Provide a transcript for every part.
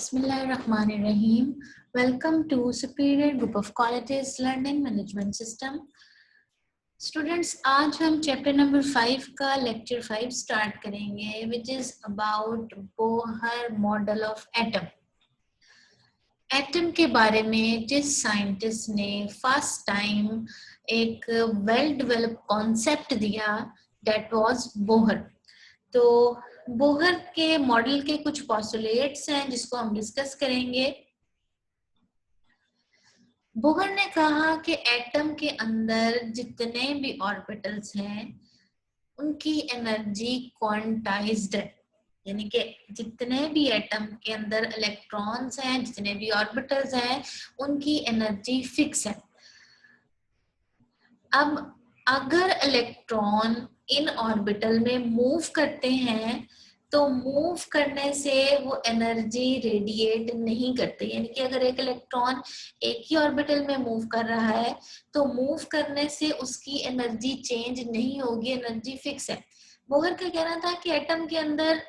Bismillahirrahmanirrahim. Welcome to Superior Group of Colleges Learning Management System. Students आज हम chapter number 5 का lecture 5 start करेंगे which is about Bohr model of atom. Atom के बारे में जिस साइंटिस्ट ने फर्स्ट टाइम एक वेल डेवलप्ड कॉन्सेप्ट दिया दैट वाज बोहर। तो बोहर के मॉडल के कुछ पोस्टुलेट्स हैं जिसको हम डिस्कस करेंगे। बोहर ने कहा कि एटम के अंदर जितने भी ऑर्बिटल्स हैं उनकी एनर्जी क्वांटाइज्ड है, यानी कि जितने भी एटम के अंदर इलेक्ट्रॉन्स हैं, जितने भी ऑर्बिटल्स हैं, उनकी एनर्जी फिक्स है। अब अगर इलेक्ट्रॉन इन ऑर्बिटल में मूव करते हैं तो मूव करने से वो एनर्जी रेडिएट नहीं करते, यानी कि अगर एक इलेक्ट्रॉन एक ही ऑर्बिटल में मूव कर रहा है तो मूव करने से उसकी एनर्जी चेंज नहीं होगी, एनर्जी फिक्स है। बोहर का कहना था कि एटम के अंदर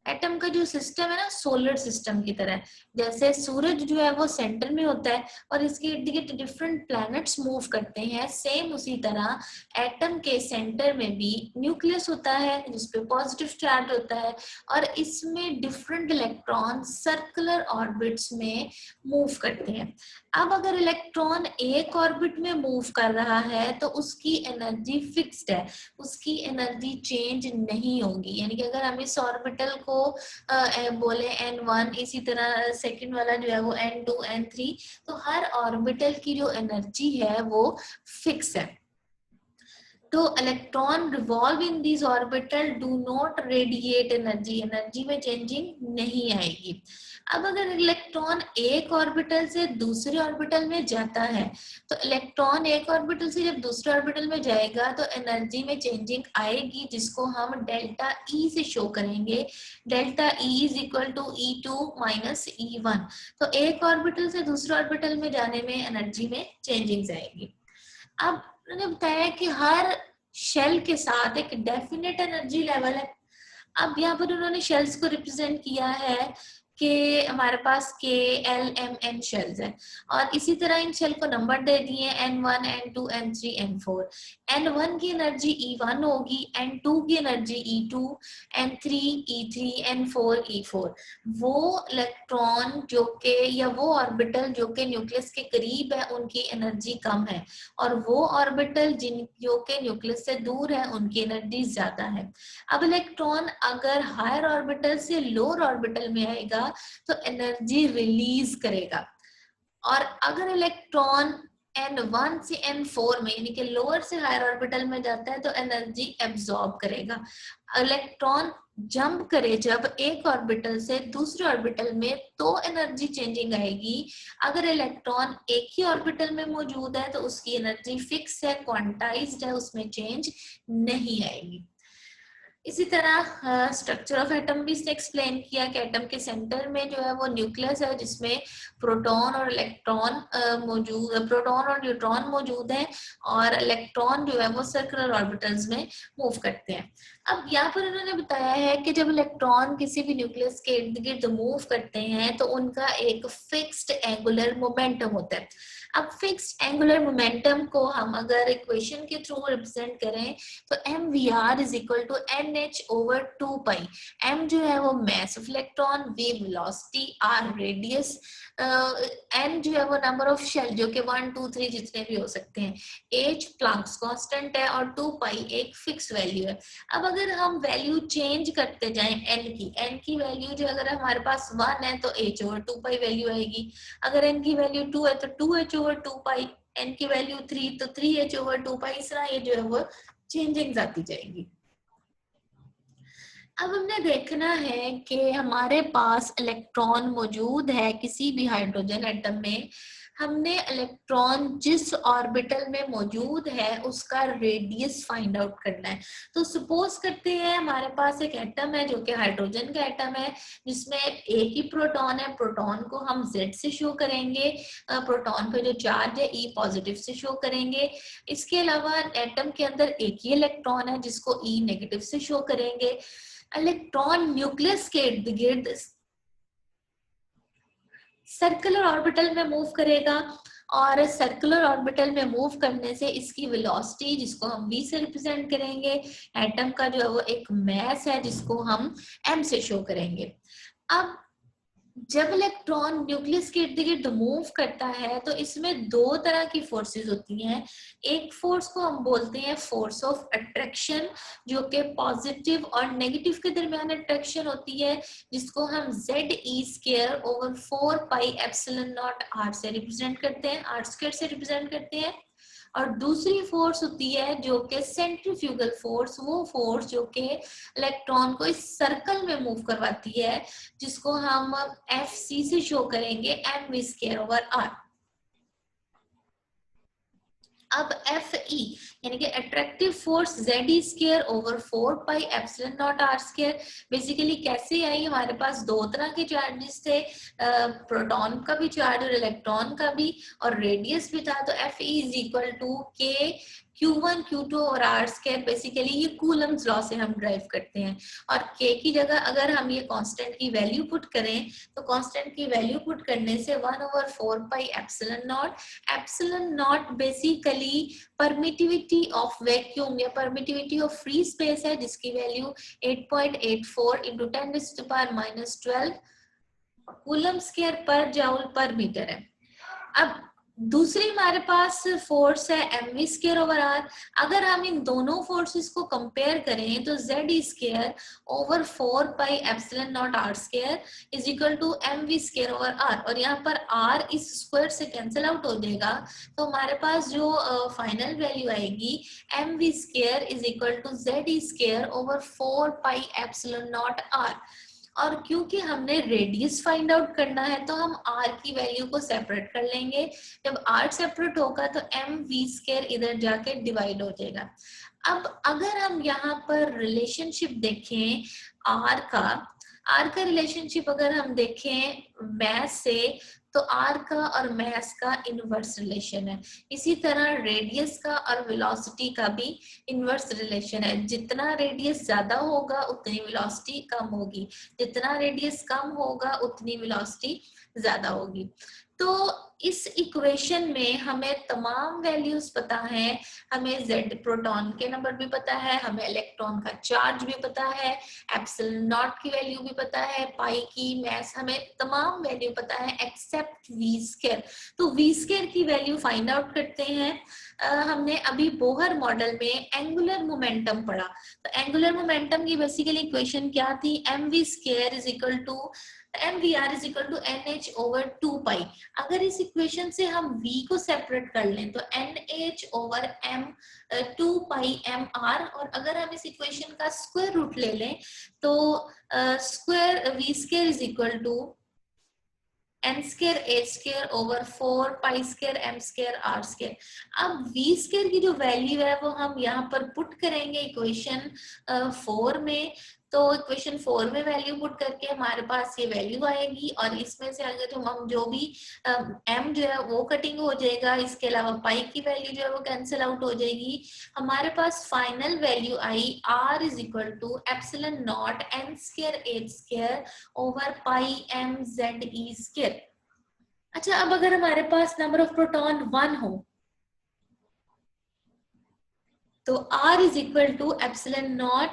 एटम का जो सिस्टम है ना सोलर सिस्टम की तरह, जैसे सूरज जो है वो सेंटर में होता है और इसके इर्द गिर्द डिफरेंट प्लैनेट्स मूव करते हैं, सेम उसी तरह एटम के सेंटर में भी न्यूक्लियस होता है जिसपे पॉजिटिव चार्ज होता है और इसमें डिफरेंट इलेक्ट्रॉन सर्कुलर ऑर्बिट्स में मूव करते हैं। अब अगर इलेक्ट्रॉन एक ऑर्बिट में मूव कर रहा है तो उसकी एनर्जी फिक्स्ड है, उसकी एनर्जी चेंज नहीं होगी, यानी कि अगर हम इस ऑर्बिटल को बोले n1, इसी तरह सेकंड वाला जो है वो n2 n3, तो हर ऑर्बिटल की जो एनर्जी है वो फिक्स है। तो electron revolve in this orbital do not radiate energy, energy में चेंजिंग नहीं आएगी। अब अगर इलेक्ट्रॉन एक ऑर्बिटल से दूसरे ऑर्बिटल में जाता है तो इलेक्ट्रॉन एक ऑर्बिटल से जब दूसरे ऑर्बिटल में जाएगा तो एनर्जी में चेंजिंग आएगी, जिसको हम डेल्टा ई से शो करेंगे। Delta E is equal to E2 minus E1। तो एक ऑर्बिटल से दूसरे ऑर्बिटल में जाने में एनर्जी में चेंजिंग आएगी। अब उन्होंने बताया कि हर शेल के साथ एक डेफिनेट एनर्जी लेवल है। अब यहाँ पर उन्होंने शेल्स को रिप्रेजेंट किया है कि हमारे पास के एल एम एन शेल्स है और इसी तरह इन शेल को नंबर दे दिए n1 n2 n3 n4। n1 की एनर्जी E1 होगी, n2 की energy E2, n3 E3, n4 E4। वो इलेक्ट्रॉन जो के या वो ऑर्बिटल जो के न्यूक्लियस के करीब है उनकी एनर्जी कम है और वो ऑर्बिटल जिन जो के न्यूक्लियस से दूर है उनकी एनर्जी ज्यादा है। अब इलेक्ट्रॉन अगर हायर ऑर्बिटल से लोअर ऑर्बिटल में आएगा तो एनर्जी रिलीज करेगा और अगर इलेक्ट्रॉन n1 से n4 में यानी कि लोअर से हायर ऑर्बिटल में जाता है तो एनर्जी एब्जॉर्ब करेगा। इलेक्ट्रॉन जंप करे जब एक ऑर्बिटल से दूसरे ऑर्बिटल में तो एनर्जी चेंजिंग आएगी। अगर इलेक्ट्रॉन एक ही ऑर्बिटल में मौजूद है तो उसकी एनर्जी फिक्स है, क्वांटाइज्ड है, उसमें चेंज नहीं आएगी। इसी तरह स्ट्रक्चर ऑफ एटम भी इसने एक्सप्लेन किया कि एटम के सेंटर में जो है वो न्यूक्लियस है जिसमें प्रोटॉन और इलेक्ट्रॉन प्रोटॉन और न्यूट्रॉन मौजूद हैं और इलेक्ट्रॉन जो है वो सर्कुलर ऑर्बिटल्स में मूव करते हैं। अब यहाँ पर उन्होंने बताया है कि जब इलेक्ट्रॉन किसी भी न्यूक्लियस के इर्द गिर्द मूव करते हैं तो उनका एक फिक्स्ड एंगुलर मोमेंटम होता है। अब फिक्स्ड एंगुलर मोमेंटम को हम अगर इक्वेशन के थ्रू रिप्रेजेंट करें तो mvr is equal to nh over 2 pi. m जो है वो mass of electron, v velocity, r radius, n जो है वो नंबर ऑफ शेल जो कि 1 2 3 जितने भी हो सकते हैं, h प्लैंक्स कांस्टेंट है और 2 पाई एक फिक्स वैल्यू है। अब अगर हम वैल्यू चेंज करते जाएं n की वैल्यू जो अगर हमारे पास 1 है तो h ओवर 2 पाई वैल्यू आएगी, अगर n की वैल्यू 2 है तो 2h ओवर 2 पाई, n की वैल्यू 3 तो 3h ओवर 2 पाई, इस तरह ये जो है वो चेंजिंग आती जाएगी। अब हमने देखना है कि हमारे पास इलेक्ट्रॉन मौजूद है किसी भी हाइड्रोजन एटम में, हमने इलेक्ट्रॉन जिस ऑर्बिटल में मौजूद है उसका रेडियस फाइंड आउट करना है। तो सपोज करते हैं हमारे पास एक एटम है जो कि हाइड्रोजन का एटम है जिसमें एक ही प्रोटॉन है, प्रोटॉन को हम Z से शो करेंगे, प्रोटॉन का जो चार्ज है E पॉजिटिव से शो करेंगे। इसके अलावा एटम के अंदर एक ही इलेक्ट्रॉन है जिसको E नेगेटिव से शो करेंगे। इलेक्ट्रॉन न्यूक्लियस के इर्द गिर्द सर्कुलर ऑर्बिटल में मूव करेगा और सर्कुलर ऑर्बिटल में मूव करने से इसकी वेलोसिटी जिसको हम v से रिप्रेजेंट करेंगे, एटम का जो है वो एक मास है जिसको हम m से शो करेंगे। अब जब इलेक्ट्रॉन न्यूक्लियस के इर्द गिर्द मूव करता है तो इसमें दो तरह की फोर्सेस होती हैं। एक फोर्स को हम बोलते हैं फोर्स ऑफ अट्रैक्शन, जो कि पॉजिटिव और नेगेटिव के दरमियान अट्रैक्शन होती है, जिसको हम ZE² over 4 pi epsilon naught r से रिप्रेजेंट करते हैं, r² से रिप्रेजेंट करते हैं। और दूसरी फोर्स होती है जो कि सेंट्रीफ्यूगल फोर्स, वो फोर्स जो कि इलेक्ट्रॉन को इस सर्कल में मूव करवाती है, जिसको हम Fc से शो करेंगे mv² ओवर r। अब Fe यानी कि attractive force ZE² over 4 pi epsilon naught r²। Basically कैसे आई, हमारे पास दो तरह के चार्जेस थे, प्रोटॉन का भी चार्ज और इलेक्ट्रॉन का भी, और रेडियस भी था। तो Fe is equal to k Q1 Q2 और r²। बेसिकली ये कूलम्स लॉ से हम ड्राइव करते हैं। और k की जगह अगर हम ये कांस्टेंट की वैल्यू पुट करें तो कांस्टेंट की वैल्यू पुट करने से 1 over 4 pi epsilon not basically permittivity of vacuum या परमिटिविटी ऑफ फ्री स्पेस है, जिसकी वैल्यू 8.84 इंटू 10⁻⁻12 कूलम स्क्वायर पर जाउल पर मीटर है। अब दूसरी हमारे पास फोर्स है mv² ओवर r। अगर हम इन दोनों फोर्सेस को कंपेयर करें तो ZE² over 4 pi epsilon naught r² is equal to mv² over r, और यहाँ पर r इस स्क्वायर से कैंसिल आउट हो जाएगा। तो हमारे पास जो फाइनल वैल्यू आएगी mv² is equal to ZE² over 4 pi epsilon naught r। और क्योंकि हमने रेडियस फाइंड आउट करना है तो हम r की वैल्यू को सेपरेट कर लेंगे। जब r सेपरेट होगा तो mv² इधर जाके डिवाइड हो जाएगा। अब अगर हम यहाँ पर रिलेशनशिप देखें r का रिलेशनशिप अगर हम देखें मैस से तो r का और मास का इनवर्स रिलेशन है। इसी तरह रेडियस का और वेलोसिटी का भी इनवर्स रिलेशन है। जितना रेडियस ज्यादा होगा उतनी वेलोसिटी कम होगी, जितना रेडियस कम होगा उतनी वेलोसिटी ज्यादा होगी। तो इस इक्वेशन में हमें तमाम वैल्यूज पता है, हमें Z प्रोटॉन के नंबर भी पता है, हमें इलेक्ट्रॉन का चार्ज भी पता है, एप्सिलॉन नॉट की वैल्यू भी पता है, पाई की, मास, हमें तमाम वैल्यू पता है एक्सेप्ट v²। तो v² की वैल्यू फाइंड आउट करते हैं। हमने अभी बोहर मॉडल में एंगुलर मोमेंटम पढ़ा। तो एंगुलर मोमेंटम की बेसिकली इक्वेशन क्या थी, mv² is equal to mvr is equal to nh over 2 pi. अगर इस इक्वेशन से हम v को सेपरेट कर लें तो nh ओवर m 2 पाई mr, और अगर हम इस इक्वेशन का स्क्वायर रूट ले लें तो square v² is equal to n² h² over 4 पाई² m² r²। अब v² की जो वैल्यू है वो हम यहाँ पर पुट करेंगे इक्वेशन 4 में। तो इक्वेशन 4 में वैल्यू पुट करके हमारे पास ये वैल्यू आएगी, और इसमें से अगर हम जो भी m जो है वो कटिंग हो जाएगा, इसके अलावा पाई की वैल्यू जो है वो कैंसिल आउट हो जाएगी। हमारे पास final value I r is equal to epsilon not n² h² over pi m ZE²। अच्छा, अब अगर हमारे पास नंबर ऑफ प्रोटॉन 1 हो तो r is equal to epsilon not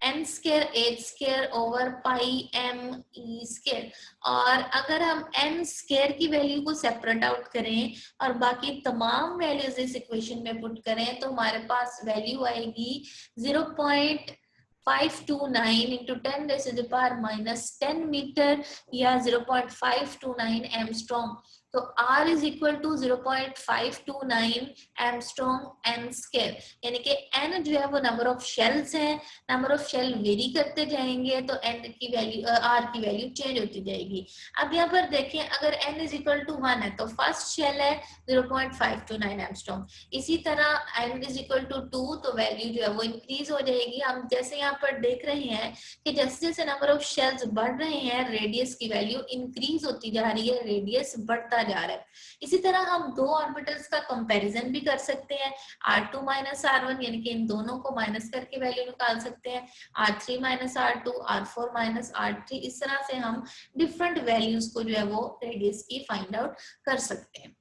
n² h² over pi m e²। और अगर हम n² की वैल्यू को सेपरेट आउट करें और बाकी तमाम वैल्यूज इस इक्वेशन में पुट करें तो हमारे पास वैल्यू आएगी 0.529 इंटू 10⁻⁻10 मीटर या 0.529 एमस्ट्रॉन्ग। तो r is equal to 0.529 angstrom n², यानी कि n जो है वो नंबर ऑफ शेल्स हैं, नंबर ऑफ शेल वेरी करते जाएंगे तो n की वैल्यू r की वैल्यू चेंज होती जाएगी। अब यहाँ पर देखें, अगर n इज इक्वल टू 1 है तो फर्स्ट शेल है 0.529 एमस्ट्रॉन्ग। इसी तरह n इज इक्वल टू 2 तो वैल्यू जो है वो इंक्रीज हो जाएगी। हम जैसे यहाँ पर देख रहे हैं कि जैसे जैसे नंबर ऑफ शेल्स बढ़ रहे हैं रेडियस की वैल्यू इंक्रीज होती जा रही है, रेडियस बढ़ता बढ़ता जा रहा है। इसी तरह हम दो ऑर्बिटल्स का कंपैरिजन भी कर सकते हैं, R2 माइनस R1, यानी कि इन दोनों को माइनस करके वैल्यू निकाल सकते हैं, R3 minus R2, R4 minus R3। इस तरह से हम डिफरेंट वैल्यूज को जो है वो रेडियस की फाइंड आउट कर सकते हैं।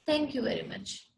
Thank you very much.